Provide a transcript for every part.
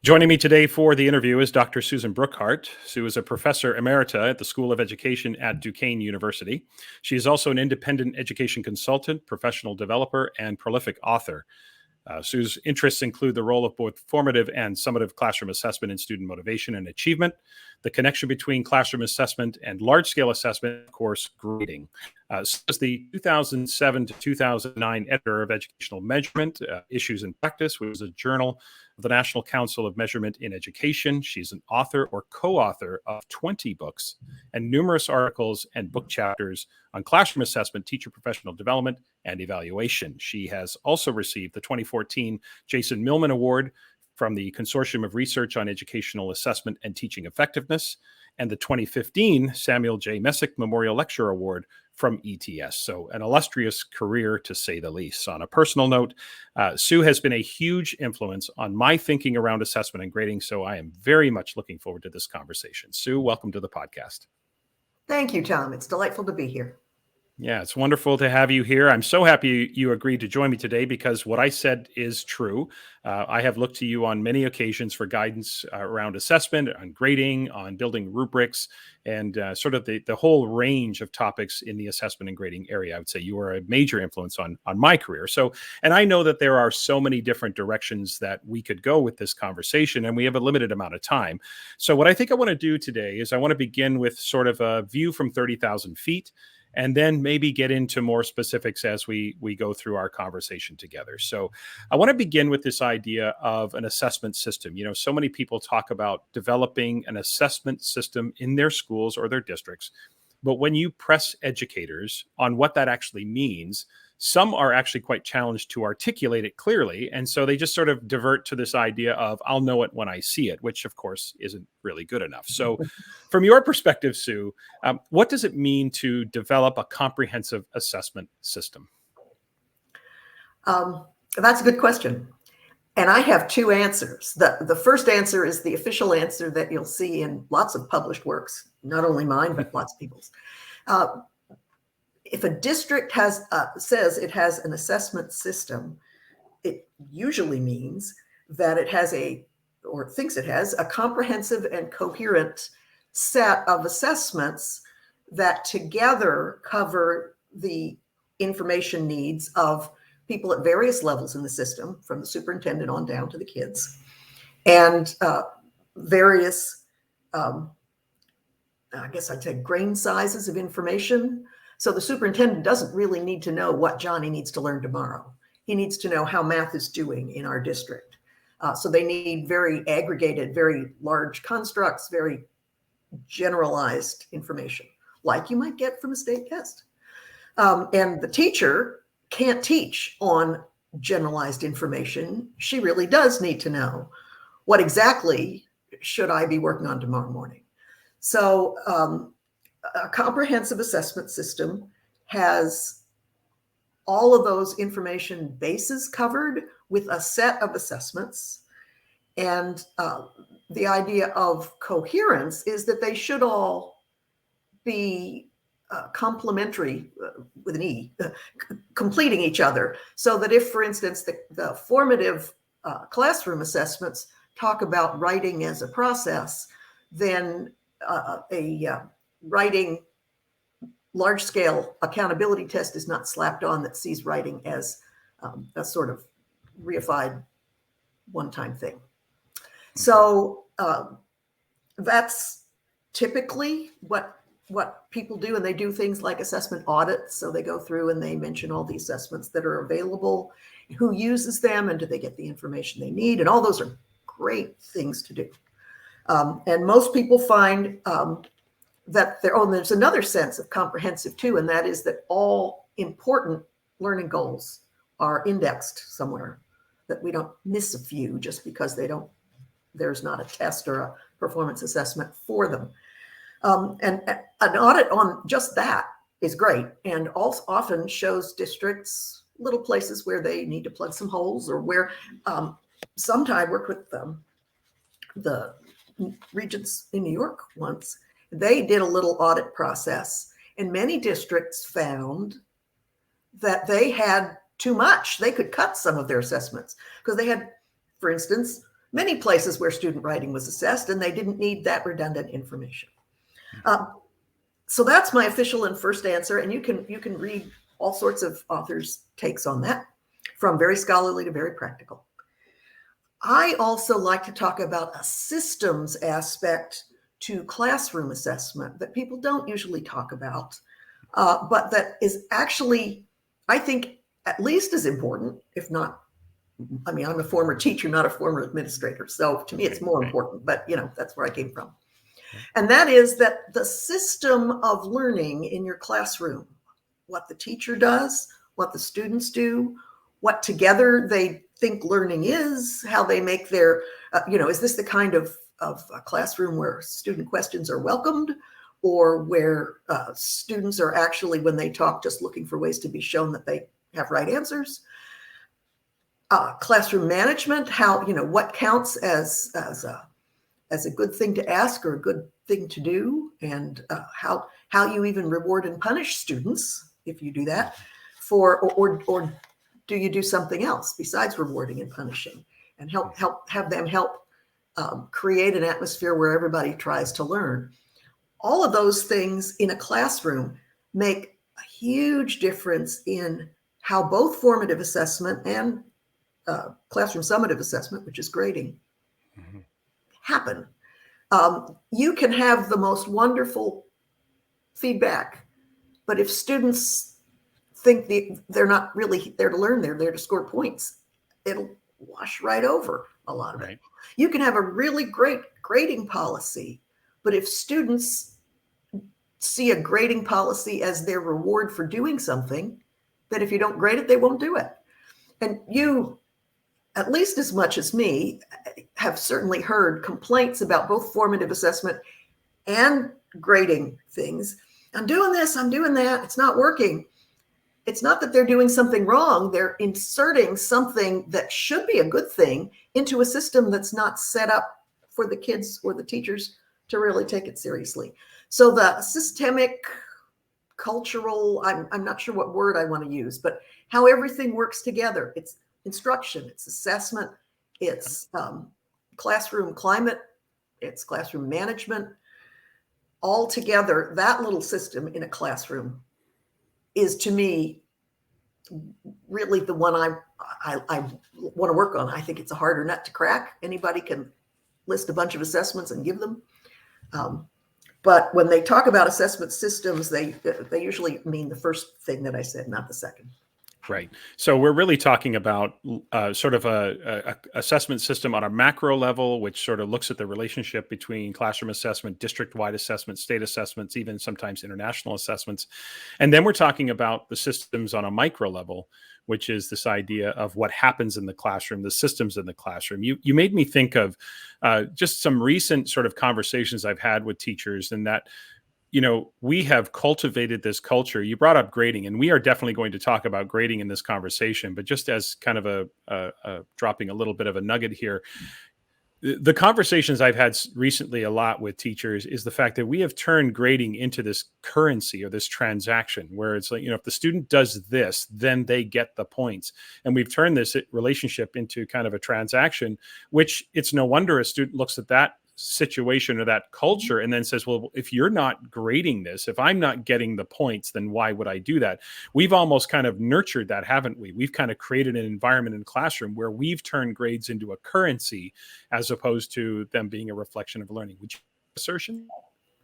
Joining me today for the interview is Dr. Susan Brookhart. Sue is a professor emerita at the School of Education at Duquesne University. She is also an independent education consultant, professional developer, and prolific author. Sue's interests include the role of both formative and summative classroom assessment in student motivation and achievement, the connection between classroom assessment and large-scale assessment, of course, grading. Sue is the 2007 to 2009 editor of Educational Measurement, Issues in Practice, which is a journal of the National Council of Measurement in Education. She's an author or co-author of 20 books and numerous articles and book chapters on classroom assessment, teacher professional development, and evaluation. She has also received the 2014 Jason Millman Award from the Consortium of Research on Educational Assessment and Teaching Effectiveness, and the 2015 Samuel J. Messick Memorial Lecture Award from ETS. So an illustrious career, to say the least. On a personal note, Sue has been a huge influence on my thinking around assessment and grading, so I am very much looking forward to this conversation. Sue, welcome to the podcast. Thank you, Tom. It's delightful to be here. Yeah, it's wonderful to have you here. I'm so happy you agreed to join me today because what I said is true. I have looked to you on many occasions for guidance around assessment, on grading, on building rubrics, and sort of the whole range of topics in the assessment and grading area. I would say you are a major influence on my career. So, and I know that there are so many different directions that we could go with this conversation, and we have a limited amount of time. So what I think I want to do today is I want to begin with sort of a view from 30,000 feet, and then maybe get into more specifics as we go through our conversation together. So I want to begin with this idea of an assessment system. You know, so many people talk about developing an assessment system in their schools or their districts, but when you press educators on what that actually means, some are actually quite challenged to articulate it clearly. And so they just sort of divert to this idea of, I'll know it when I see it, which of course isn't really good enough. So from your perspective, Sue, what does it mean to develop a comprehensive assessment system? That's a good question. And I have two answers. The first answer is the official answer that you'll see in lots of published works, not only mine, but lots of people's. If a district says it has an assessment system, it usually means that it has or thinks it has a comprehensive and coherent set of assessments that together cover the information needs of people at various levels in the system, from the superintendent on down to the kids, and various, I guess I'd say, grain sizes of information. So the superintendent doesn't really need to know what Johnny needs to learn tomorrow. He needs to know how math is doing in our district. So they need very aggregated, very large constructs, very generalized information, like you might get from a state test. And the teacher can't teach on generalized information. She really does need to know what exactly should I be working on tomorrow morning. So a comprehensive assessment system has all of those information bases covered with a set of assessments. And the idea of coherence is that they should all be complementary, with an E, completing each other. So that if, for instance, the formative classroom assessments talk about writing as a process, then a writing large-scale accountability test is not slapped on that sees writing as a sort of reified one-time thing. So that's typically what people do, and they do things like assessment audits. So they go through and they mention all the assessments that are available, who uses them, and do they get the information they need, and all those are great things to do. And most people find that there's another sense of comprehensive too, and that is that all important learning goals are indexed somewhere, that we don't miss a few just because there's not a test or a performance assessment for them. And an audit on just that is great, and also often shows districts little places where they need to plug some holes, or where sometime I worked with the regents in New York once. They did a little audit process, and many districts found that they had too much. They could cut some of their assessments because they had, for instance, many places where student writing was assessed, and they didn't need that redundant information. So that's my official and first answer, and you can read all sorts of authors' takes on that, from very scholarly to very practical. I also like to talk about a systems aspect to classroom assessment that people don't usually talk about, but that is actually, I think, at least as important, if not, I mean, I'm a former teacher, not a former administrator, so to me it's more important, but that's where I came from. And that is that the system of learning in your classroom, what the teacher does, what the students do, what together they think learning is, how they make their, is this the kind of a classroom where student questions are welcomed, or where students are actually, when they talk, just looking for ways to be shown that they have right answers? Classroom management, how, what counts as a good thing to ask or a good thing to do, and how you even reward and punish students if you do that, or do you do something else besides rewarding and punishing, and have them help create an atmosphere where everybody tries to learn. All of those things in a classroom make a huge difference in how both formative assessment and classroom summative assessment, which is grading, happen. You can have the most wonderful feedback, but if students think they're not really there to learn, they're there to score points, it'll wash right over a lot of it. You can have a really great grading policy, but if students see a grading policy as their reward for doing something, that if you don't grade it, they won't do it. And you, at least as much as me, have certainly heard complaints about both formative assessment and grading things. I'm doing this, I'm doing that, it's not working. It's not that they're doing something wrong. They're inserting something that should be a good thing into a system that's not set up for the kids or the teachers to really take it seriously. So the systemic, cultural, I'm not sure what word I want to use, but how everything works together. It's instruction, it's assessment, it's classroom climate, it's classroom management. All together, that little system in a classroom is, to me, really the one I want to work on. I think it's a harder nut to crack. Anybody can list a bunch of assessments and give them. But when they talk about assessment systems, they usually mean the first thing that I said, not the second. Right. So we're really talking about sort of a assessment system on a macro level, which sort of looks at the relationship between classroom assessment, district-wide assessment, state assessments, even sometimes international assessments. And then we're talking about the systems on a micro level, which is this idea of what happens in the classroom, the systems in the classroom. You made me think of just some recent sort of conversations I've had with teachers, and that we have cultivated this culture. You brought up grading, and we are definitely going to talk about grading in this conversation, but just as kind of a dropping a little bit of a nugget here, the conversations I've had recently a lot with teachers is the fact that we have turned grading into this currency or this transaction where it's like, if the student does this, then they get the points. And we've turned this relationship into kind of a transaction, which it's no wonder a student looks at that situation or that culture and then says, well, if you're not grading this, if I'm not getting the points, then why would I do that? We've almost kind of nurtured that, haven't we? We've kind of created an environment in the classroom where we've turned grades into a currency as opposed to them being a reflection of learning. Would you assertion?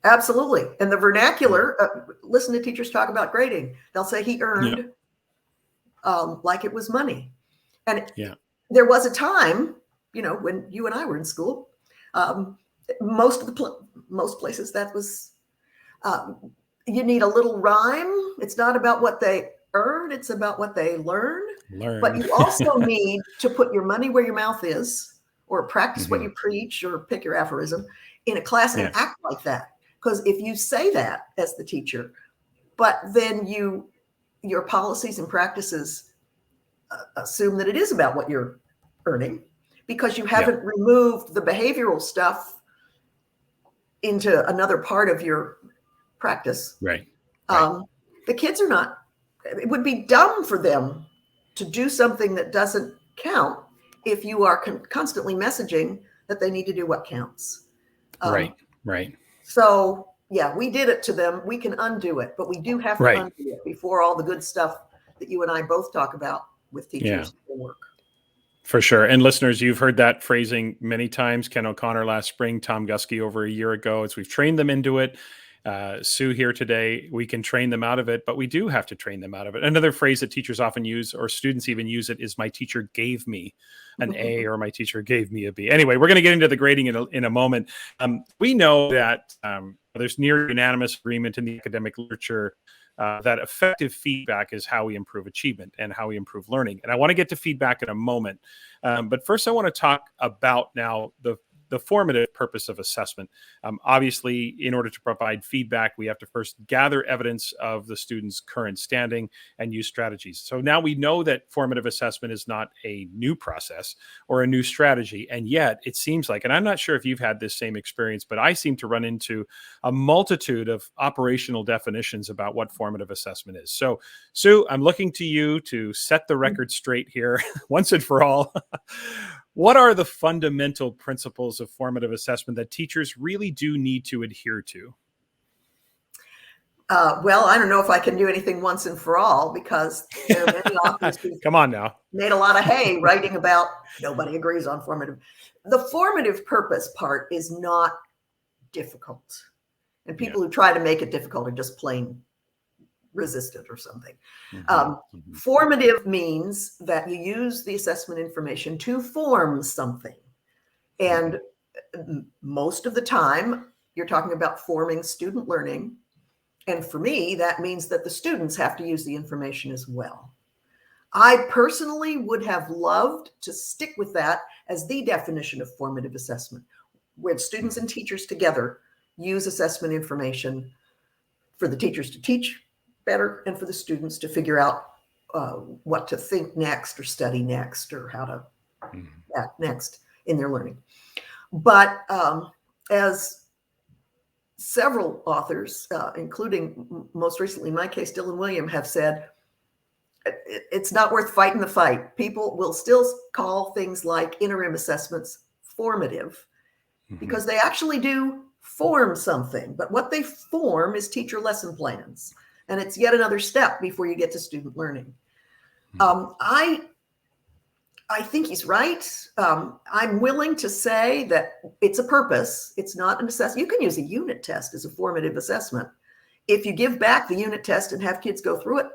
Absolutely. And the vernacular, listen to teachers talk about grading. They'll say he earned like it was money. And there was a time, when you and I were in school, most places that was, you need a little rhyme. It's not about what they earn, it's about what they learn. But you also need to put your money where your mouth is, or practice what you preach, or pick your aphorism in a class and act like that. Because if you say that as the teacher, but then your policies and practices assume that it is about what you're earning, because you haven't removed the behavioral stuff into another part of your practice. Right. The kids are not, it would be dumb for them to do something that doesn't count if you are constantly messaging that they need to do what counts. Right. So yeah, we did it to them. We can undo it, but we do have to undo it before all the good stuff that you and I both talk about with teachers will work. For sure. And listeners, you've heard that phrasing many times. Ken O'Connor last spring, Tom Gusky over a year ago, as we've trained them into it. Sue here today, we can train them out of it, but we do have to train them out of it. Another phrase that teachers often use, or students even use it, is my teacher gave me an A, or my teacher gave me a B. Anyway, we're going to get into the grading in a moment. We know that there's near unanimous agreement in the academic literature that effective feedback is how we improve achievement and how we improve learning. And I want to get to feedback in a moment. But first, I want to talk about now the formative purpose of assessment. Obviously, in order to provide feedback, we have to first gather evidence of the student's current standing and use strategies. So now we know that formative assessment is not a new process or a new strategy. And yet it seems like, and I'm not sure if you've had this same experience, but I seem to run into a multitude of operational definitions about what formative assessment is. So Sue, I'm looking to you to set the record straight here once and for all. What are the fundamental principles of formative assessment that teachers really do need to adhere to? Well, I don't know if I can do anything once and for all, because there are many authors who Come on now. made a lot of hay writing about nobody agrees on formative. The formative purpose part is not difficult. And people who try to make it difficult are just plain resistant or something. Formative means that you use the assessment information to form something. And most of the time, you're talking about forming student learning. And for me, that means that the students have to use the information as well. I personally would have loved to stick with that as the definition of formative assessment, where students and teachers together use assessment information for the teachers to teach better and for the students to figure out what to think next or study next or how to act next in their learning. But as several authors, including most recently in my case, Dylan William, have said, it's not worth fighting the fight. People will still call things like interim assessments formative because they actually do form something. But what they form is teacher lesson plans. And it's yet another step before you get to student learning. I think he's right. I'm willing to say that it's a purpose. It's not an assessment. You can use a unit test as a formative assessment. If you give back the unit test and have kids go through it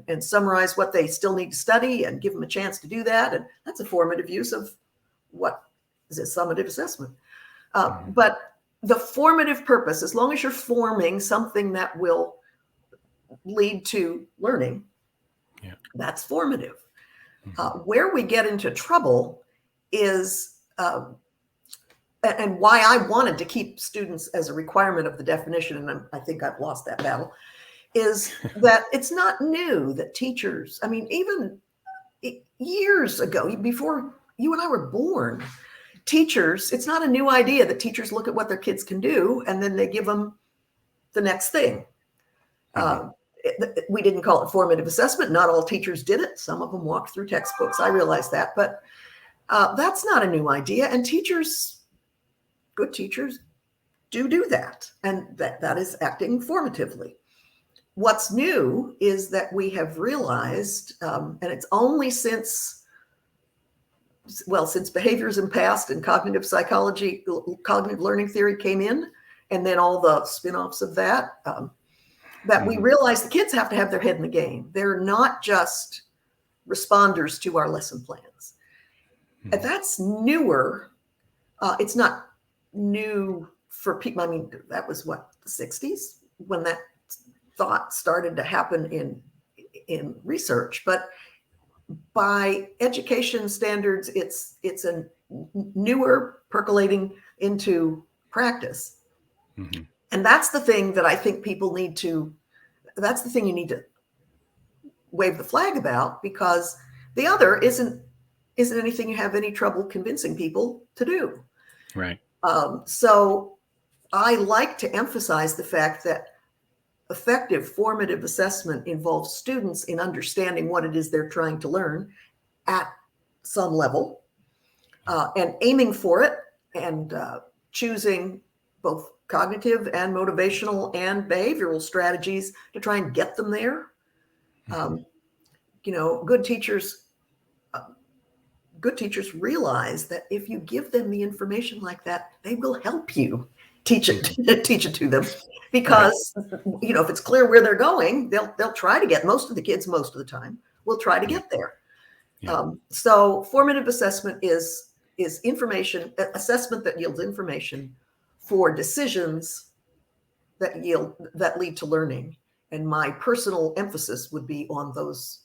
and summarize what they still need to study and give them a chance to do that, and that's a formative use of what is a summative assessment. But the formative purpose, as long as you're forming something that will lead to learning, that's formative. Where we get into trouble is, and why I wanted to keep students as a requirement of the definition, and I think I've lost that battle, is that it's not new that teachers, I mean, even years ago, before you and I were born, teachers, it's not a new idea that teachers look at what their kids can do and then they give them the next thing. We didn't call it formative assessment. Not all teachers did it. Some of them walked through textbooks. I realize that, but that's not a new idea. And teachers, good teachers, do that. And that is acting formatively. What's new is that we have realized, and it's only since behaviorism passed and cognitive psychology, cognitive learning theory came in, and then all the spin-offs of that, that we realize the kids have to have their head in the game. They're not just responders to our lesson plans. And that's newer. It's not new for people. I mean, that was what, the 60s when that thought started to happen in research. But by education standards, it's a newer percolating into practice. And that's the thing that I think people need to, that's the thing you need to wave the flag about, because the other isn't anything you have any trouble convincing people to do. Right. So I like to emphasize the fact that effective formative assessment involves students in understanding what it is they're trying to learn at some level, and aiming for it choosing both cognitive and motivational and behavioral strategies to try and get them there. Good teachers realize that if you give them the information like that, they will help you teach it to them, because if it's clear where they're going, they'll try to get, most of the kids most of the time will try to get there. So formative assessment is information assessment that yields information for decisions that lead to learning. And my personal emphasis would be on those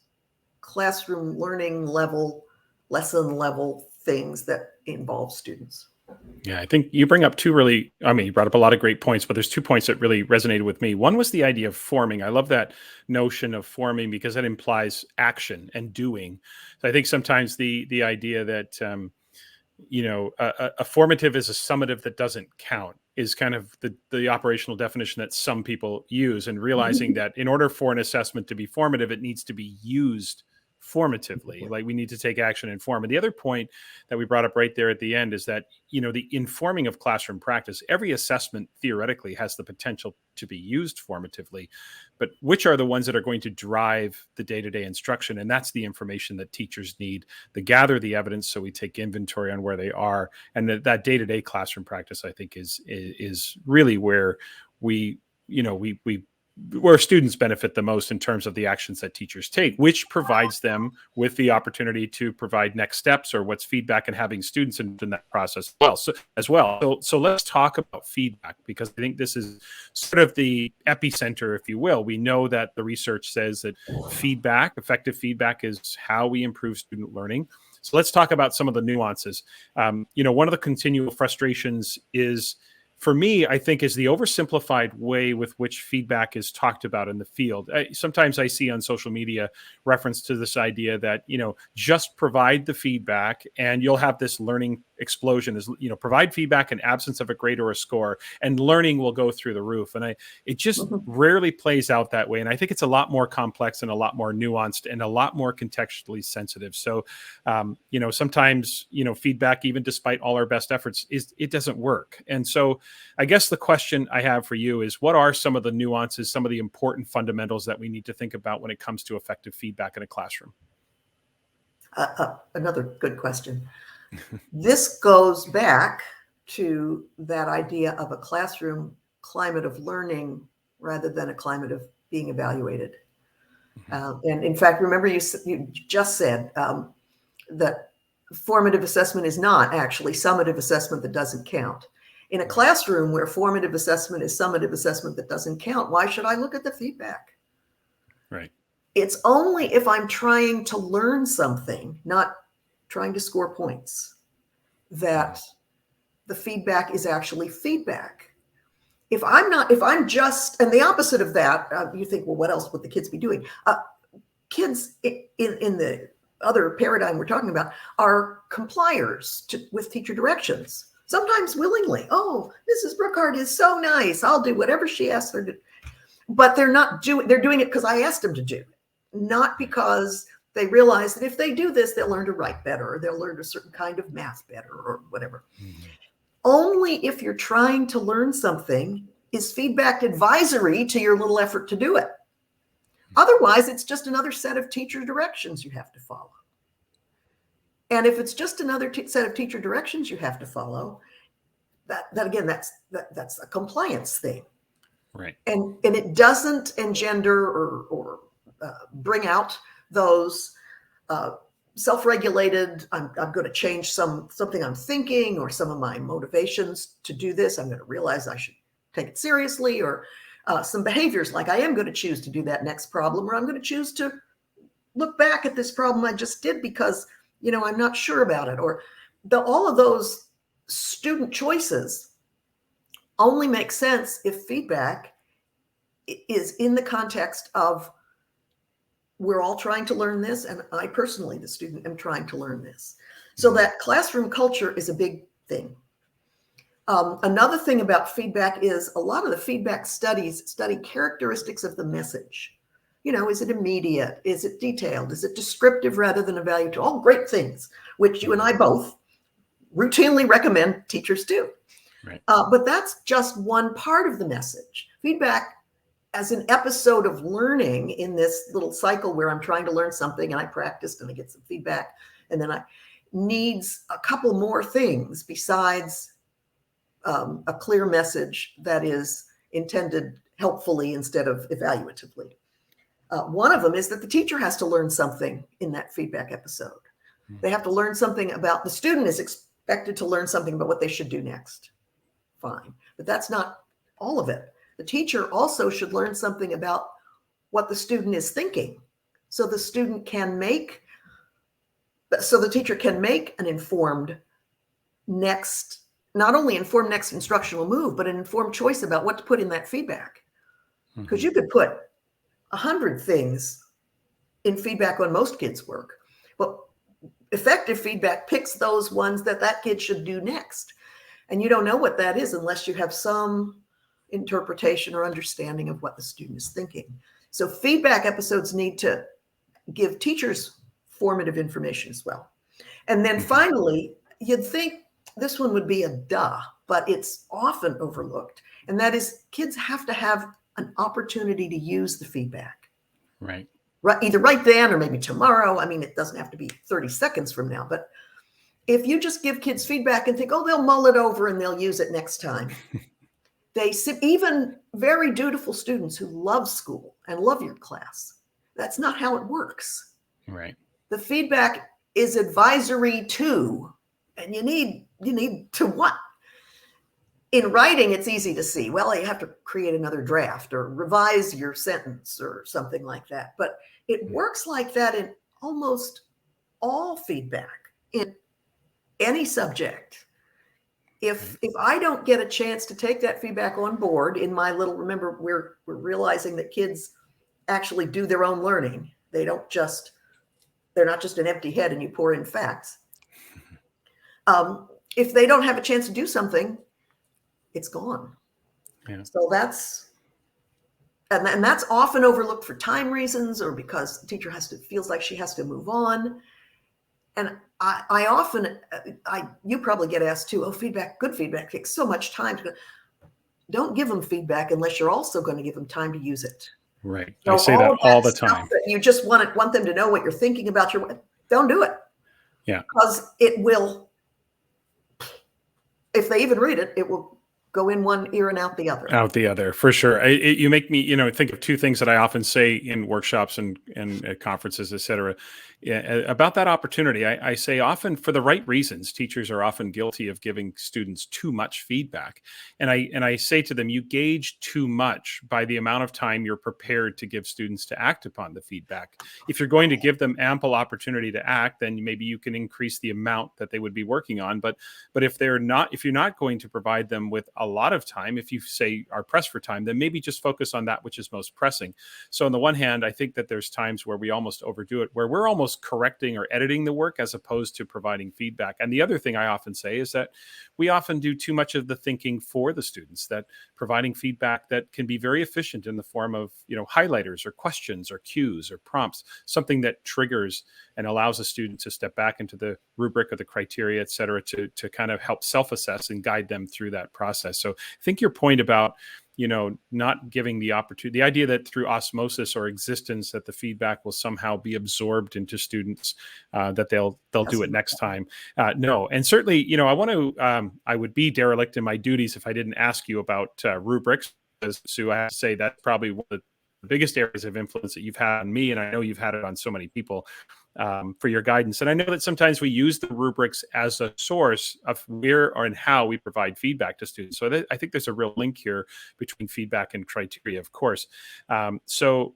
classroom learning level, lesson level things that involve students. Yeah, I think you bring up you brought up a lot of great points, but there's 2 points that really resonated with me. One was the idea of forming. I love that notion of forming because it implies action and doing. So I think sometimes the idea that, a formative is a summative that doesn't count is kind of the operational definition that some people use, and realizing that in order for an assessment to be formative, it needs to be used formatively. Like, we need to take action and form. And the other point that we brought up right there at the end is that, the informing of classroom practice, every assessment theoretically has the potential to be used formatively, but which are the ones that are going to drive the day-to-day instruction? And that's the information that teachers need to gather the evidence, so we take inventory on where they are. And that day-to-day classroom practice, I think, is really where where students benefit the most in terms of the actions that teachers take, which provides them with the opportunity to provide next steps or what's feedback, and having students in that process as well. So let's talk about feedback, because I think this is sort of the epicenter, if you will. We know that the research says that effective feedback is how we improve student learning. So let's talk about some of the nuances. One of the continual frustrations is, for me, I think, is the oversimplified way with which feedback is talked about in the field. Sometimes I see on social media reference to this idea that, just provide the feedback and you'll have this learning explosion. Provide feedback in absence of a grade or a score, and learning will go through the roof. And it just rarely plays out that way. And I think it's a lot more complex and a lot more nuanced and a lot more contextually sensitive. So, sometimes, feedback, even despite all our best efforts, it doesn't work. And so I guess the question I have for you is, what are some of the nuances, some of the important fundamentals that we need to think about when it comes to effective feedback in a classroom? Another good question. This goes back to that idea of a classroom climate of learning rather than a climate of being evaluated. And in fact, remember you just said that formative assessment is not actually summative assessment that doesn't count. In a classroom where formative assessment is summative assessment that doesn't count, why should I look at the feedback? Right. It's only if I'm trying to learn something, not trying to score points, that the feedback is actually feedback. If I'm just, and the opposite of that, you think, well, what else would the kids be doing? Kids in the other paradigm we're talking about are compliers with teacher directions. Sometimes willingly. Oh, Mrs. Brookhart is so nice. I'll do whatever she asks her to. But they're doing it because I asked them to do it, not because they realize that if they do this, they'll learn to write better, or they'll learn a certain kind of math better, or whatever. Only if you're trying to learn something is feedback advisory to your little effort to do it. Otherwise, it's just another set of teacher directions you have to follow. And if it's just another set of teacher directions you have to follow, that again, that's a compliance thing. Right. And it doesn't engender or bring out those self-regulated, I'm going to change something I'm thinking, or some of my motivations to do this. I'm going to realize I should take it seriously, or some behaviors like I am going to choose to do that next problem, or I'm going to choose to look back at this problem I just did because, I'm not sure about it. Or all of those student choices only make sense if feedback is in the context of, we're all trying to learn this, and I personally, the student, am trying to learn this. So that classroom culture is a big thing. Another thing about feedback is a lot of the feedback studies study characteristics of the message. Is it immediate? Is it detailed? Is it descriptive rather than evaluative? All great things, which you and I both routinely recommend teachers do. Right. But that's just one part of the message. Feedback as an episode of learning in this little cycle where I'm trying to learn something and I practiced and I get some feedback, and then I needs a couple more things besides a clear message that is intended helpfully instead of evaluatively. One of them is that the teacher has to learn something in that feedback episode. They have to learn something about, the student is expected to learn something about what they should do next. Fine. But that's not all of it. The teacher also should learn something about what the student is thinking. So the teacher can make an informed next, not only informed next instructional move, but an informed choice about what to put in that feedback. Because you could put 100 things in feedback on most kids' work. But effective feedback picks those ones that kid should do next. And you don't know what that is unless you have some interpretation or understanding of what the student is thinking. So feedback episodes need to give teachers formative information as well. And then finally, you'd think this one would be a duh, but it's often overlooked. And that is, kids have to have an opportunity to use the feedback. Right. Either right then or maybe tomorrow. I mean, it doesn't have to be 30 seconds from now, but if you just give kids feedback and think, oh, they'll mull it over and they'll use it next time. Even very dutiful students who love school and love your class, that's not how it works. Right. The feedback is advisory too, and you need to what? In writing, it's easy to see, well, you have to create another draft or revise your sentence or something like that. But it works like that in almost all feedback in any subject. If I don't get a chance to take that feedback on board in my little, remember, we're realizing that kids actually do their own learning. They're not just an empty head and you pour in facts. If they don't have a chance to do something, it's gone. Yeah. So that's often overlooked for time reasons or because the teacher feels like she has to move on. And I often, you probably get asked too, good feedback takes so much time. Don't give them feedback unless you're also going to give them time to use it. Right. So I say that all the time. That you just want them to know what you're thinking about don't do it. Yeah. Because it will, if they even read it, it will go in one ear and out the other. Out the other, for sure. You make me, think of two things that I often say in workshops and at conferences, et cetera, about that opportunity. I say often, for the right reasons, teachers are often guilty of giving students too much feedback. And I say to them, you gauge too much by the amount of time you're prepared to give students to act upon the feedback. If you're going to give them ample opportunity to act, then maybe you can increase the amount that they would be working on. But if you're not going to provide them with a lot of time, if you say are pressed for time, then maybe just focus on that which is most pressing. So on the one hand, I think that there's times where we almost overdo it, where we're almost correcting or editing the work as opposed to providing feedback. And the other thing I often say is that we often do too much of the thinking for the students, that providing feedback that can be very efficient in the form of, highlighters or questions or cues or prompts, something that triggers and allows a student to step back into the rubric or the criteria, et cetera, to kind of help self-assess and guide them through that process. So I think your point about, not giving the opportunity, the idea that through osmosis or existence that the feedback will somehow be absorbed into students, that they'll do it next time. No. And certainly, I would be derelict in my duties if I didn't ask you about rubrics. Because, Sue, I have to say that's probably one of the biggest areas of influence that you've had on me. And I know you've had it on so many people. For your guidance. And I know that sometimes we use the rubrics as a source of where and how we provide feedback to students. So I think there's a real link here between feedback and criteria, of course. So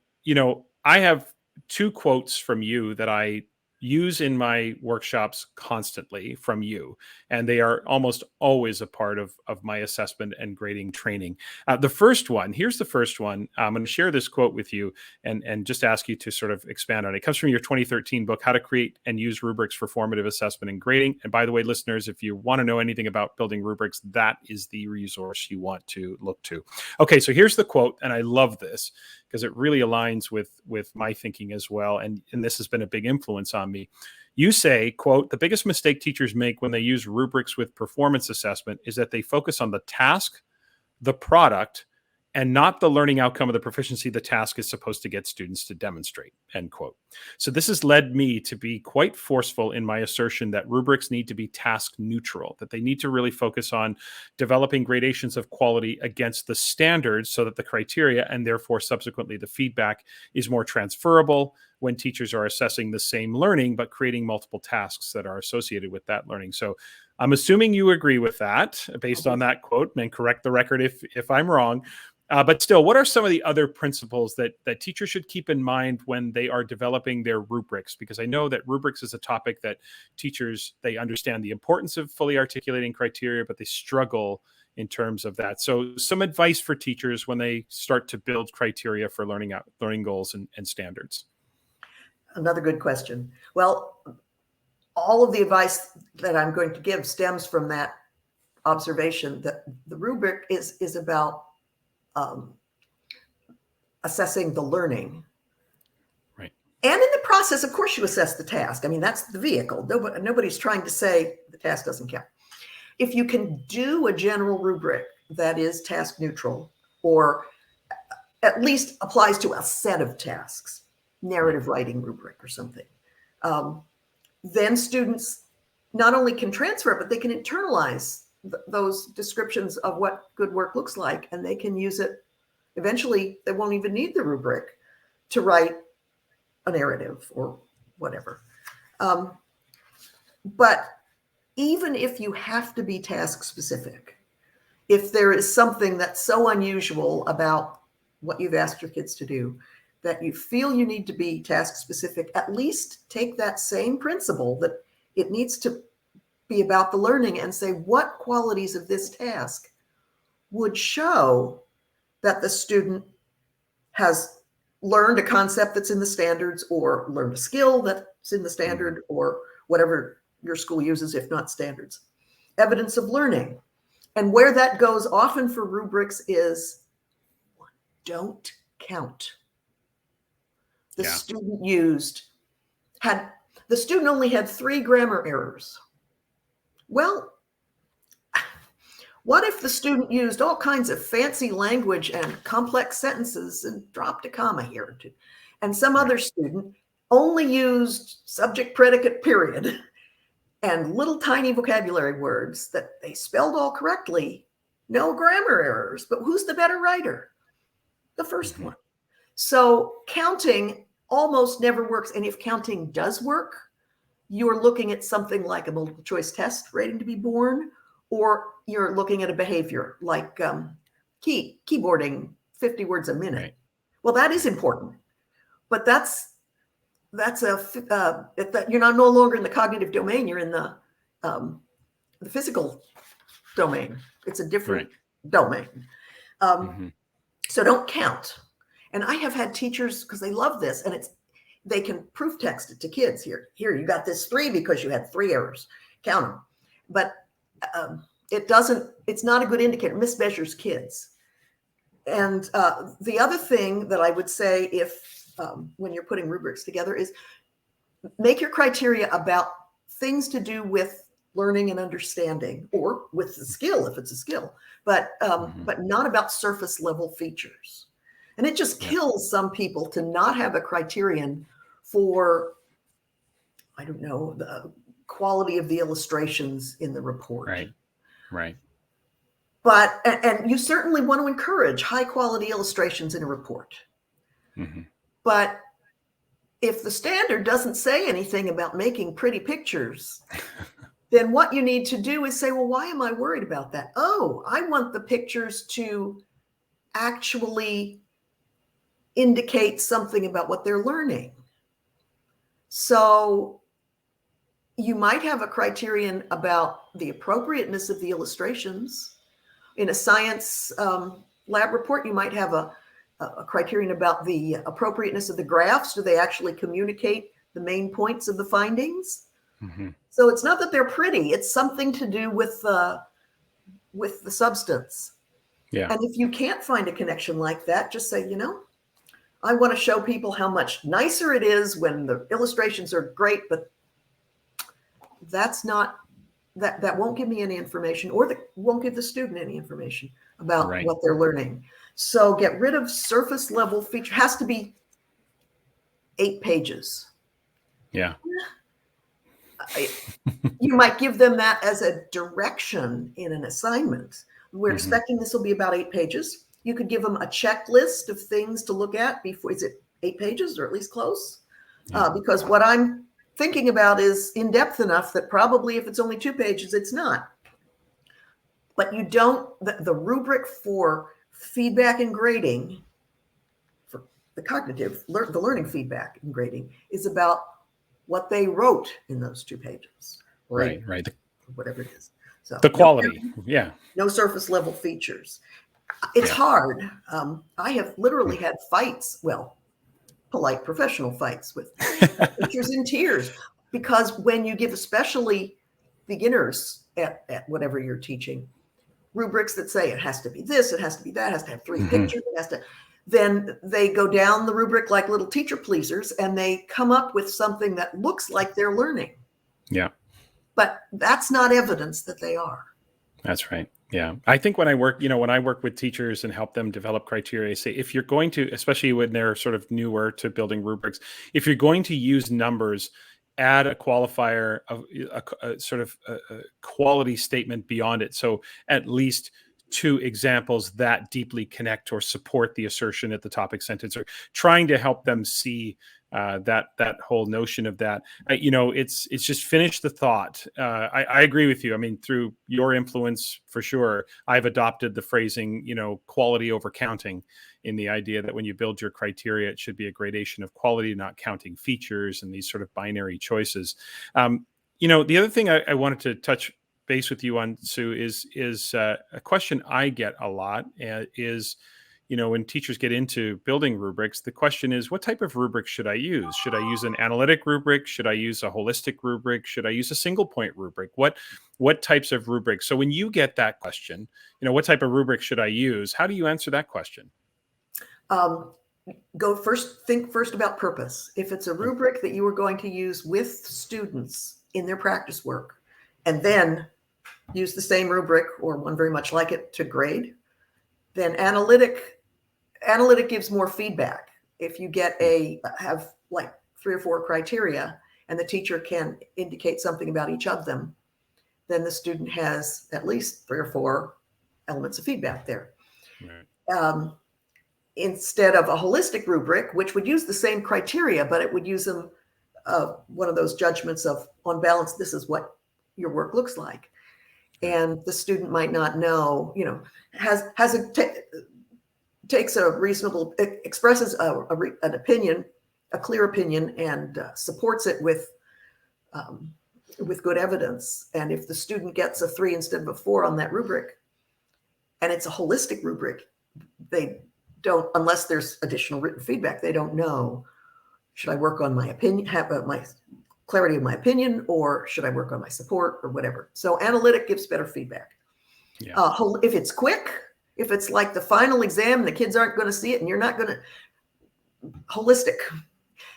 I have two quotes from you that I use in my workshops constantly from you, and they are almost always a part of my assessment and grading training. Here's the first one. I'm going to share this quote with you and just ask you to sort of expand on it. It comes from your 2013 book, How to Create and Use Rubrics for Formative Assessment and Grading. And by the way, listeners, if you want to know anything about building rubrics, that is the resource you want to look to. Okay, so here's the quote, and I love this because it really aligns with my thinking as well. And this has been a big influence on me. You say, quote, the biggest mistake teachers make when they use rubrics with performance assessment is that they focus on the task, the product, and not the learning outcome of the proficiency the task is supposed to get students to demonstrate, end quote. So this has led me to be quite forceful in my assertion that rubrics need to be task neutral, that they need to really focus on developing gradations of quality against the standards so that the criteria and therefore subsequently the feedback is more transferable when teachers are assessing the same learning, but creating multiple tasks that are associated with that learning. So I'm assuming you agree with that based on that quote, and correct the record if I'm wrong. But still, what are some of the other principles that teachers should keep in mind when they are developing their rubrics? Because I know that rubrics is a topic that teachers, they understand the importance of fully articulating criteria, but they struggle in terms of that. So some advice for teachers when they start to build criteria for learning goals and standards. Another good question. Well, all of the advice that I'm going to give stems from that observation that the rubric is about assessing the learning. Right. And in the process, of course, you assess the task. I mean, that's the vehicle. Nobody's trying to say the task doesn't count. If you can do a general rubric that is task neutral, or at least applies to a set of tasks, narrative writing rubric or something, then students not only can transfer it, but they can internalize those descriptions of what good work looks like, and they can use it. Eventually, they won't even need the rubric to write a narrative or whatever. But even if you have to be task specific, if there is something that's so unusual about what you've asked your kids to do that you feel you need to be task specific, at least take that same principle that it needs to be about the learning and say, what qualities of this task would show that the student has learned a concept that's in the standards, or learned a skill that's in the standard, or whatever your school uses, if not standards. Evidence of learning. And where that goes often for rubrics is don't count. The student only had 3 grammar errors. Well, what if the student used all kinds of fancy language and complex sentences and dropped a comma here or two, and some other student only used subject, predicate, period, and little tiny vocabulary words that they spelled all correctly, no grammar errors, but who's the better writer? The first one. So counting almost never works. And if counting does work, you're looking at something like a multiple choice test waiting to be born, or you're looking at a behavior like keyboarding 50 words a minute. Right. Well, that is important, but that's you're not no longer in the cognitive domain. You're in the physical domain. It's a different domain. So don't count. And I have had teachers, because they love this, and they can proof text it to kids. Here, you got this 3 because you had 3 errors. Count them. But it's not a good indicator. It mismeasures kids. And the other thing that I would say, when you're putting rubrics together, is make your criteria about things to do with learning and understanding, or with the skill if it's a skill, but not about surface level features. And it just kills some people to not have a criterion for, I don't know, the quality of the illustrations in the report. Right. But, and you certainly want to encourage high quality illustrations in a report. But if the standard doesn't say anything about making pretty pictures, then what you need to do is say, well, why am I worried about that? Oh, I want the pictures to actually indicate something about what they're learning. So you might have a criterion about the appropriateness of the illustrations. In a science lab report, you might have a criterion about the appropriateness of the graphs. Do they actually communicate the main points of the findings? So it's not that they're pretty. It's something to do with the substance. And if you can't find a connection like that, just say, I want to show people how much nicer it is when the illustrations are great, but that's not, that won't give me any information, or that won't give the student any information about Right. what they're learning. So get rid of surface level feature. Has to be 8 pages. Yeah. You might give them that as a direction in an assignment. We're expecting this will be about 8 pages. You could give them a checklist of things to look at before. Is it 8 pages or at least close? Yeah. Because what I'm thinking about is in depth enough that probably if it's only 2 pages, it's not. But you don't, the rubric for feedback and grading, for the cognitive, the learning feedback and grading, is about what they wrote in those 2 pages. Right. Whatever it is. So The quality. Yeah. No surface level features. It's hard. I have literally had fights, well, polite professional fights with teachers in tears, because when you give especially beginners at whatever you're teaching, rubrics that say it has to be this, it has to be that, it has to have 3 pictures, it has to, then they go down the rubric like little teacher pleasers, and they come up with something that looks like they're learning. Yeah. But that's not evidence that they are. That's right. Yeah. I think when I work with teachers and help them develop criteria, I say, if you're going to, especially when they're sort of newer to building rubrics, if you're going to use numbers, add a qualifier of a sort of a quality statement beyond it. So at least 2 examples that deeply connect or support the assertion at the topic sentence, or trying to help them see that whole notion of that. It's just finish the thought. I agree with you. I mean, through your influence, for sure, I've adopted the phrasing, quality over counting, in the idea that when you build your criteria, it should be a gradation of quality, not counting features and these sort of binary choices. The other thing I wanted to touch base with you on, Sue, is a question I get a lot, is, when teachers get into building rubrics, the question is, what type of rubric should I use? Should I use an analytic rubric? Should I use a holistic rubric? Should I use a single point rubric? What types of rubrics? So when you get that question, what type of rubric should I use? How do you answer that question? Think first about purpose. If it's a rubric that you are going to use with students in their practice work, and then use the same rubric or one very much like it to grade, then analytic gives more feedback. If you have like 3 or 4 criteria and the teacher can indicate something about each of them, then the student has at least 3 or 4 elements of feedback there. Right. Instead of a holistic rubric, which would use the same criteria, but it would use them, one of those judgments of, on balance, this is what your work looks like. And the student might not know, takes a reasonable, expresses an opinion, a clear opinion, and supports it with good evidence. And if the student gets a 3 instead of a 4 on that rubric, and it's a holistic rubric, they don't, unless there's additional written feedback, they don't know, should I work on my opinion, have my clarity of my opinion, or should I work on my support, or whatever. So analytic gives better feedback. Yeah. If it's quick, if it's like the final exam, the kids aren't going to see it and you're not going to, holistic,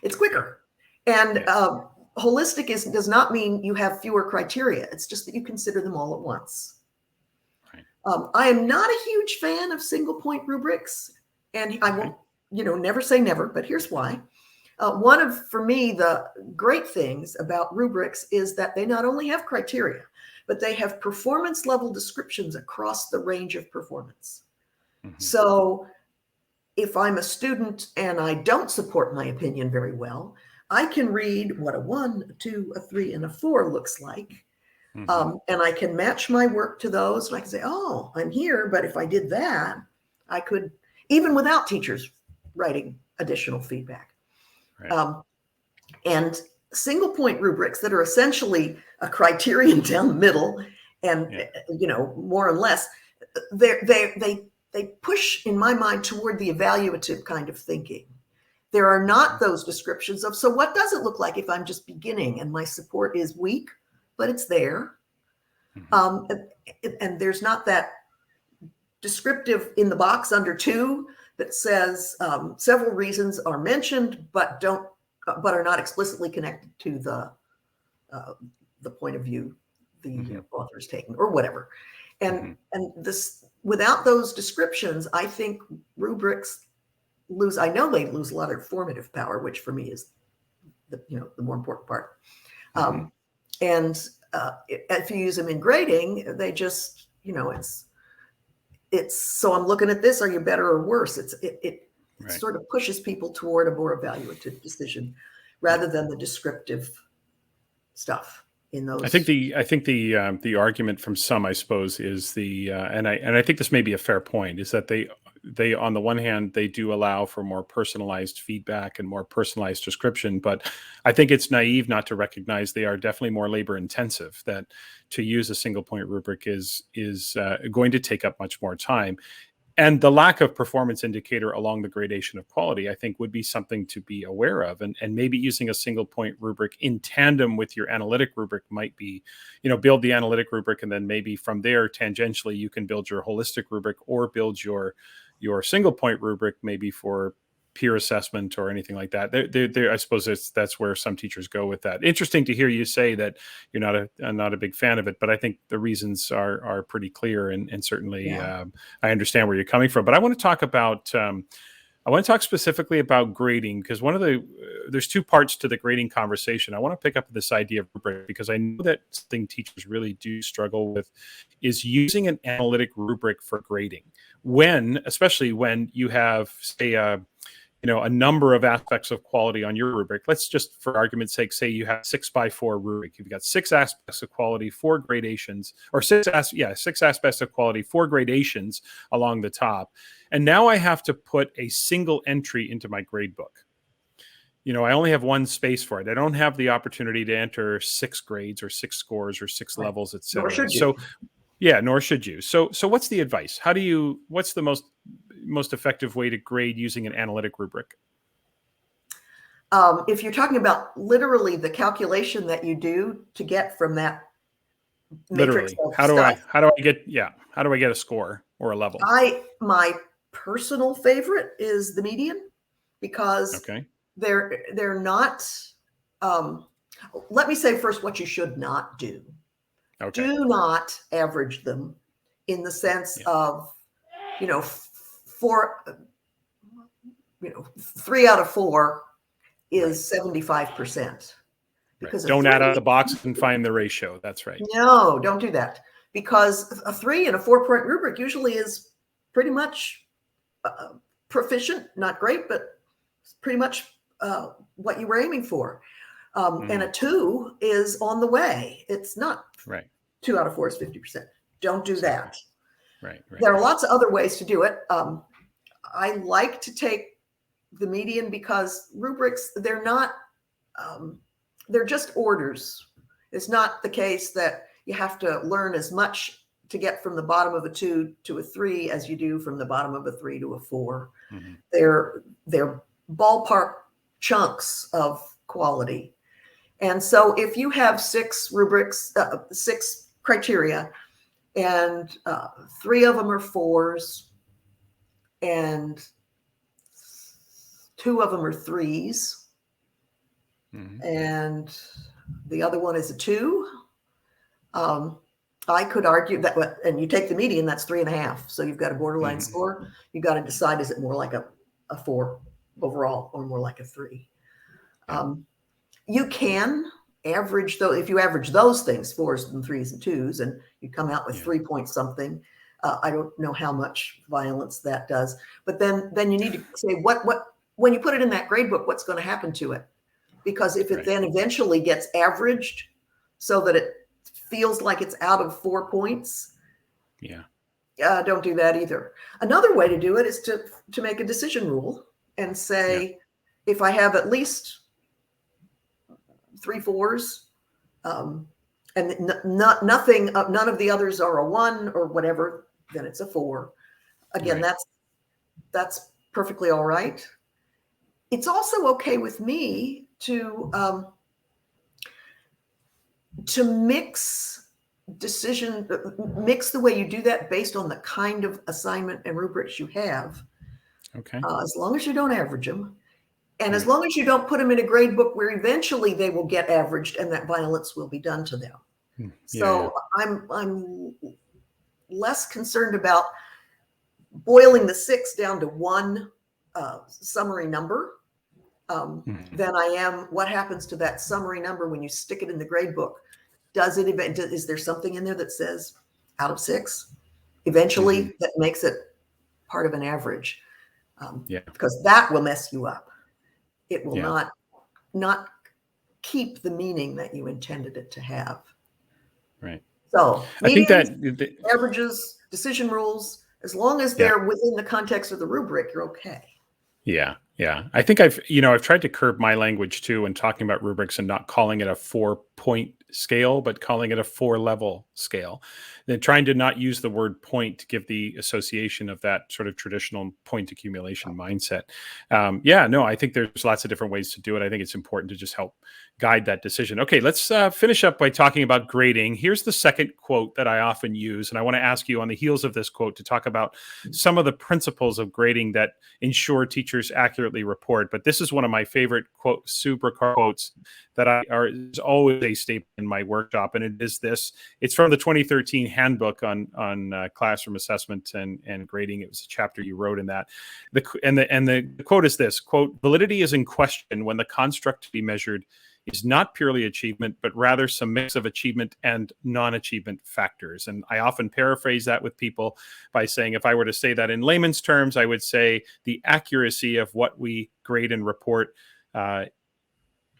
it's quicker. And holistic does not mean you have fewer criteria. It's just that you consider them all at once. Right. I am not a huge fan of single point rubrics, and I won't, never say never, but here's why. For me, the great things about rubrics is that they not only have criteria, but they have performance level descriptions across the range of performance. Mm-hmm. So if I'm a student and I don't support my opinion very well, I can read what a 1, a 2, a 3, and a 4 looks like. Mm-hmm. And I can match my work to those. And I can say, oh, I'm here. But if I did that, I could, even without teachers writing additional feedback. Right. And single point rubrics that are essentially a criterion down the middle, and more or less, they push, in my mind, toward the evaluative kind of thinking. There are not those descriptions of, so what does it look like if I'm just beginning and my support is weak, but it's there. Mm-hmm. And there's not that descriptive in the box under 2 that says several reasons are mentioned, but are not explicitly connected to the the point of view the Mm-hmm. author is taking, or whatever. Mm-hmm. And this, without those descriptions, I think rubrics lose. I know they lose a lot of formative power, which for me is the more important part. Mm-hmm. And if you use them in grading, they just, it's so I'm looking at this. Are you better or worse? It Right. sort of pushes people toward a more evaluative decision rather than the descriptive stuff in those. I think the argument from some, I suppose, is and I think this may be a fair point, is that they on the one hand, they do allow for more personalized feedback and more personalized description, but I think it's naive not to recognize they are definitely more labor intensive, that to use a single point rubric is going to take up much more time. And the lack of performance indicator along the gradation of quality, I think, would be something to be aware of. And maybe using a single point rubric in tandem with your analytic rubric might be, build the analytic rubric, and then maybe from there, tangentially, you can build your holistic rubric or build your single point rubric maybe for peer assessment or anything like that. I suppose that's where some teachers go with that. Interesting to hear you say that you're not a big fan of it, but I think the reasons are pretty clear, and certainly I understand where you're coming from. But I want to talk about specifically about grading, because there's two parts to the grading conversation. I want to pick up this idea of rubric, because I know that something teachers really do struggle with is using an analytic rubric for grading, especially when you have, say, a number of aspects of quality on your rubric. Let's just, for argument's sake, say you have 6x4 rubric. You've got 6 aspects of quality, 4 gradations, or 6 aspects of quality, 4 gradations along the top. And now I have to put a single entry into my grade book. I only have one space for it. I don't have the opportunity to enter 6 grades or 6 scores or 6 levels, etc. Nor should you. So, nor should you. So what's the advice? What's the most effective way to grade using an analytic rubric? If you're talking about literally the calculation that you do to get from that matrix literally, of how do I get a score or a level? My personal favorite is the median, because they're not. Let me say first what you should not do. Okay. Do not average them in the sense of, 3 out of 4 is 75%. Because don't add up the box and find the ratio. That's right. No, don't do that, because a 3 and a 4-point rubric usually is pretty much proficient, not great, but pretty much what you were aiming for. And a 2 is on the way. It's not 2 out of 4 is 50%. Don't do that. Right. There are lots of other ways to do it. I like to take the median, because rubrics, they're not, they're just orders. It's not the case that you have to learn as much to get from the bottom of a 2 to a 3 as you do from the bottom of a 3 to a 4. Mm-hmm. They're ballpark chunks of quality. And so if you have 6 rubrics, 6 criteria, and 3 of them are 4s, and 2 of them are 3s, and the other one is a 2, I could argue that, and you take the median, that's 3.5. So you've got a borderline score. You've got to decide, is it more like a 4 overall or more like a 3? You can average, though, if you average those things, 4s and 3s and 2s, and you come out with 3 point something. I don't know how much violence that does, but then you need to say what when you put it in that grade book, what's going to happen to it? Because if it then eventually gets averaged so that it feels like it's out of 4 points, don't do that either. Another way to do it is to make a decision rule and say, if I have at least 3 4s, and none of the others are a 1 or whatever, then it's a 4. Again, that's perfectly all right. It's also okay with me to mix the way you do that based on the kind of assignment and rubrics you have. Okay. As long as you don't average them. And as long as you don't put them in a grade book where eventually they will get averaged and that violence will be done to them. So I'm less concerned about boiling the 6 down to one summary number than I am what happens to that summary number when you stick it in the grade book. Is there something in there that says out of 6 eventually that makes it part of an average? Because that will mess you up. It will not keep the meaning that you intended it to have. Right. So I think that averages, decision rules, as long as they're within the context of the rubric, you're okay. Yeah. I think I've tried to curb my language too when talking about rubrics and not calling it a 4-point scale, but calling it a 4-level scale. Then trying to not use the word point to give the association of that sort of traditional point accumulation mindset. I think there's lots of different ways to do it. I think it's important to just help guide that decision. Okay, let's finish up by talking about grading. Here's the second quote that I often use, and I want to ask you on the heels of this quote to talk about some of the principles of grading that ensure teachers accurately report. But this is one of my favorite Brookhart quotes that is always a staple in my workshop, and it is this. It's from the 2013 handbook on classroom assessment and grading. It was a chapter you wrote in that. The quote is this, quote, "Validity is in question when the construct to be measured is not purely achievement, but rather some mix of achievement and non-achievement factors." And I often paraphrase that with people by saying, if I were to say that in layman's terms, I would say the accuracy of what we grade and report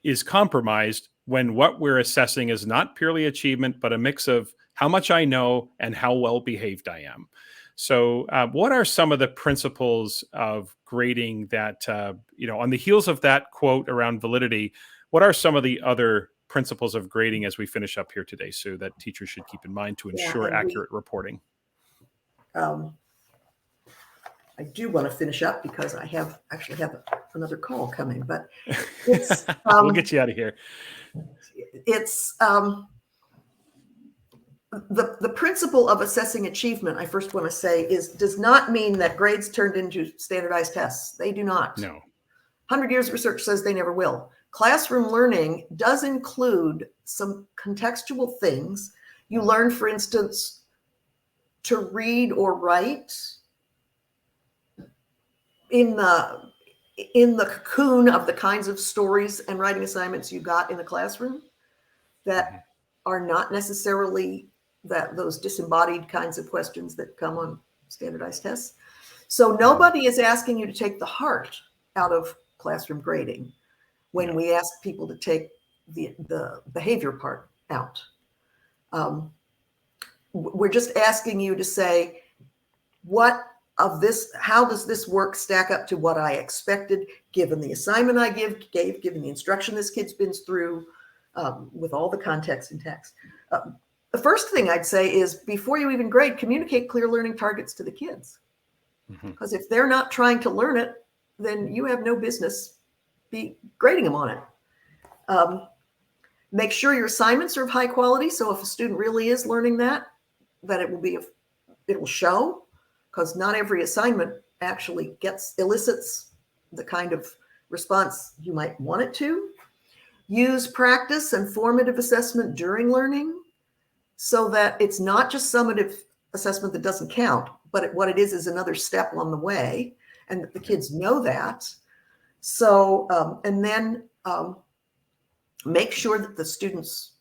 is compromised when what we're assessing is not purely achievement, but a mix of how much I know and how well behaved I am. So what are some of the principles of grading that, on the heels of that quote around validity, what are some of the other principles of grading as we finish up here today, Sue, that teachers should keep in mind to ensure accurate reporting? I do want to finish up because I actually have another call coming, but it's we'll get you out of here. It's the principle of assessing achievement, I first want to say, does not mean that grades turned into standardized tests. They do not. No. 100 years of research says they never will. Classroom learning does include some contextual things. You learn, for instance, to read or write in the cocoon of the kinds of stories and writing assignments you got in the classroom that are not necessarily those disembodied kinds of questions that come on standardized tests. So nobody is asking you to take the heart out of classroom grading when we ask people to take the behavior part out. We're just asking you to say, how does this work stack up to what I expected, given the assignment I gave, given the instruction this kid's been through, with all the context and text. The first thing I'd say is, before you even grade, communicate clear learning targets to the kids. Because if they're not trying to learn it, then you have no business be grading them on it. Make sure your assignments are of high quality. So if a student really is learning that it will show, because not every assignment actually elicits the kind of response you might want it to. Use practice and formative assessment during learning so that it's not just summative assessment that doesn't count, but what it is another step on the way, and that the kids know that. So, and then make sure that the students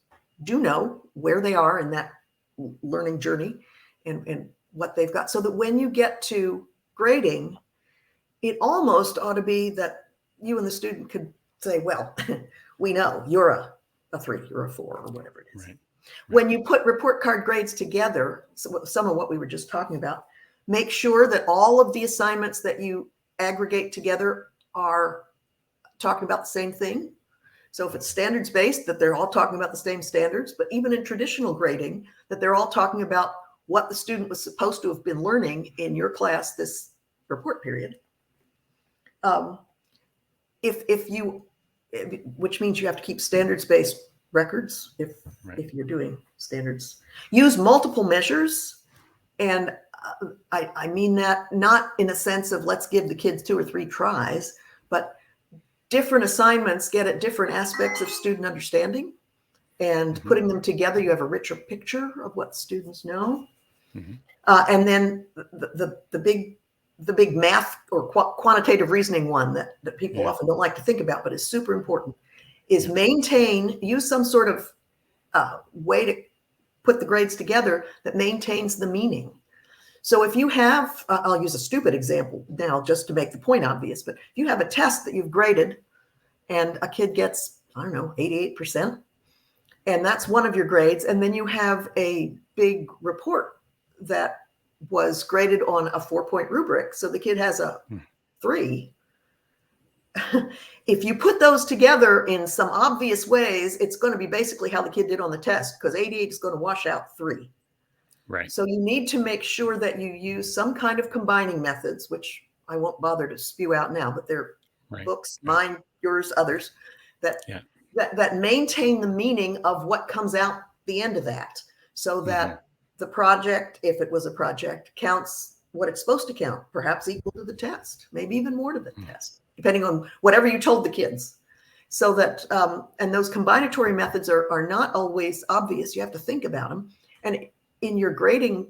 do know where they are in that learning journey and what they've got, so that when you get to grading, it almost ought to be that you and the student could say, well, we know you're a 3, you're a 4, or whatever it is. Right. When you put report card grades together, so some of what we were just talking about, make sure that all of the assignments that you aggregate together are talking about the same thing. So if it's standards based, that they're all talking about the same standards, but even in traditional grading, that they're all talking about what the student was supposed to have been learning in your class this report period. Which means you have to keep standards-based records if you're doing standards. Use multiple measures, and I mean that not in a sense of let's give the kids 2 or 3 tries, but different assignments get at different aspects of student understanding, and putting them together, you have a richer picture of what students know. And then the big math or quantitative reasoning one that people often don't like to think about, but is super important, is use some sort of way to put the grades together that maintains the meaning. So if you have, I'll use a stupid example now just to make the point obvious, but if you have a test that you've graded and a kid gets, I don't know, 88%, and that's one of your grades, and then you have a big report that was graded on a 4-point rubric, so the kid has a 3. If you put those together in some obvious ways, it's going to be basically how the kid did on the test, because 88 is going to wash out 3. Right. So you need to make sure that you use some kind of combining methods, which I won't bother to spew out now, but they're books, mine, yours, others, that maintain the meaning of what comes out the end of that, so that the project, if it was a project, counts what it's supposed to count, perhaps equal to the test, maybe even more to the test, depending on whatever you told the kids. So that, and those combinatory methods are not always obvious. You have to think about them. And in your grading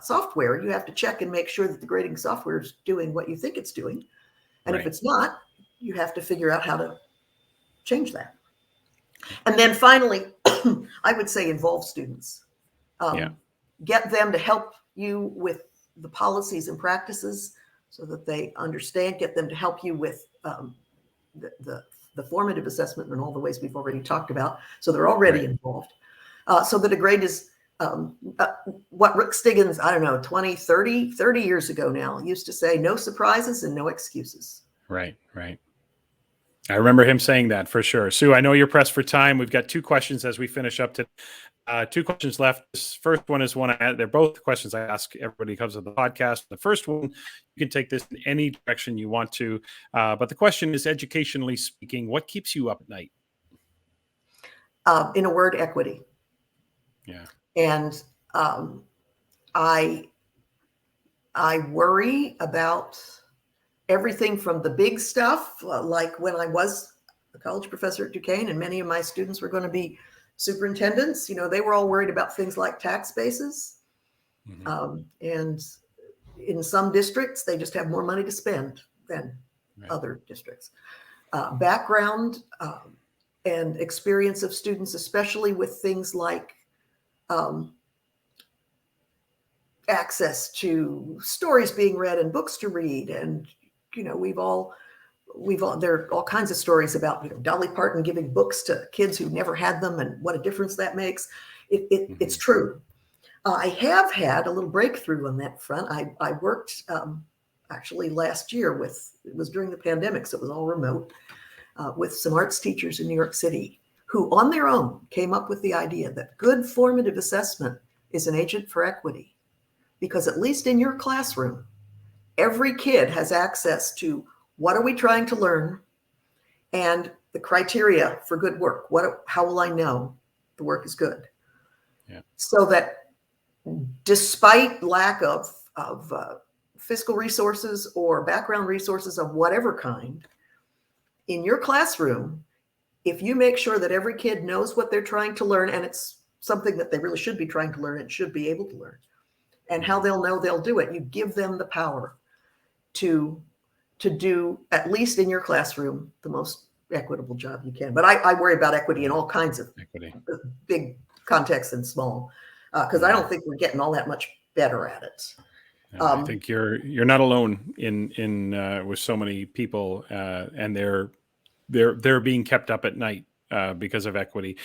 software, you have to check and make sure that the grading software is doing what you think it's doing. And if it's not, you have to figure out how to change that. And then finally, I would say involve students. Get them to help you with the policies and practices so that they understand. Get them to help you with the formative assessment in all the ways we've already talked about. So they're already involved. So that a grade is what Rick Stiggins, I don't know, 20, 30 years ago now, used to say, no surprises and no excuses. Right. I remember him saying that for sure. Sue, I know you're pressed for time. We've got 2 questions as we finish up today. 2 questions left. This first one is they're both questions I ask everybody who comes to the podcast. The first one, you can take this in any direction you want to. But the question is, educationally speaking, what keeps you up at night? In a word, equity. Yeah. And I worry about everything from the big stuff, like when I was a college professor at Duquesne and many of my students were going to be superintendents, they were all worried about things like tax bases. And in some districts, they just have more money to spend than other districts. Background and experience of students, especially with things like access to stories being read and books to read. And, there are all kinds of stories about, Dolly Parton giving books to kids who never had them and what a difference that makes. It's true. I have had a little breakthrough on that front. I worked actually last year it was during the pandemic, so it was all remote, with some arts teachers in New York City who on their own came up with the idea that good formative assessment is an agent for equity. Because at least in your classroom, every kid has access to what are we trying to learn and the criteria for good work. How will I know the work is good? So that despite lack of fiscal resources or background resources of whatever kind, in your classroom, if you make sure that every kid knows what they're trying to learn, and it's something that they really should be trying to learn and should be able to learn, and how they'll know they'll do it, you give them the power to do, at least in your classroom, the most equitable job you can. But I worry about equity in all kinds of big contexts and small, because I don't think we're getting all that much better at it. I think you're not alone in with so many people, and they're being kept up at night because of equity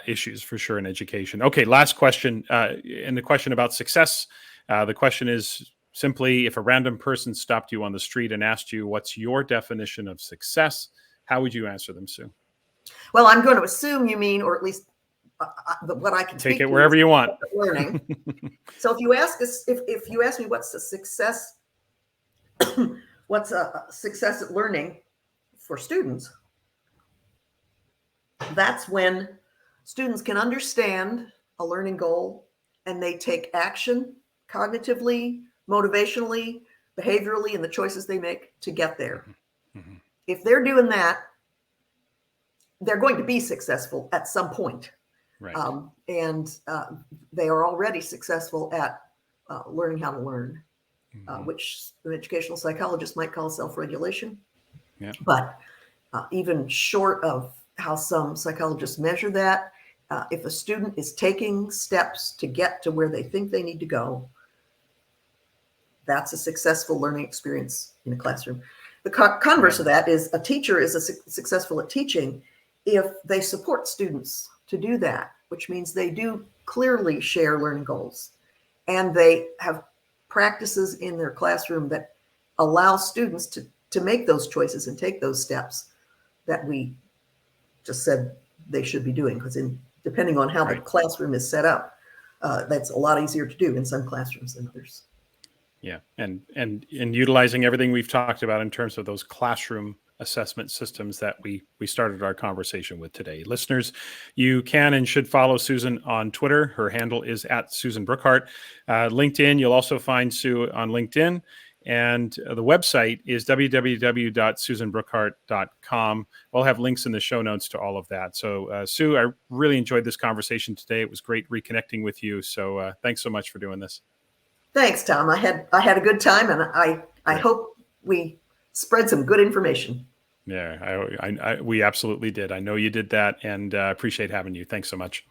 issues for sure in education. Okay, last question, and the question about success. The question is simply, if a random person stopped you on the street and asked you, what's your definition of success? How would you answer them, Sue? Well, I'm going to assume you mean, or at least what I can take it wherever you want. Learning. So if you ask us, if you ask me what's a success, what's a success at learning for students, that's when students can understand a learning goal and they take action cognitively, motivationally, behaviorally, in the choices they make to get there. If they're doing that, they're going to be successful at some point. Right. And they are already successful at learning how to learn, which an educational psychologist might call self-regulation. Yeah. But even short of how some psychologists measure that, if a student is taking steps to get to where they think they need to go, that's a successful learning experience in a classroom. The converse of that is a teacher is successful at teaching if they support students to do that, which means they do clearly share learning goals and they have practices in their classroom that allow students to make those choices and take those steps that we just said they should be doing. Because depending on how the classroom is set up, that's a lot easier to do in some classrooms than others. Yeah, and utilizing everything we've talked about in terms of those classroom assessment systems that we started our conversation with today. Listeners, you can and should follow Susan on Twitter. Her handle is @SusanBrookhart. LinkedIn, you'll also find Sue on LinkedIn. And the website is www.susanbrookhart.com. We'll have links in the show notes to all of that. So, Sue, I really enjoyed this conversation today. It was great reconnecting with you. So thanks so much for doing this. Thanks, Tom. I had a good time, and I hope we spread some good information. Yeah, we absolutely did. I know you did that, and appreciate having you. Thanks so much.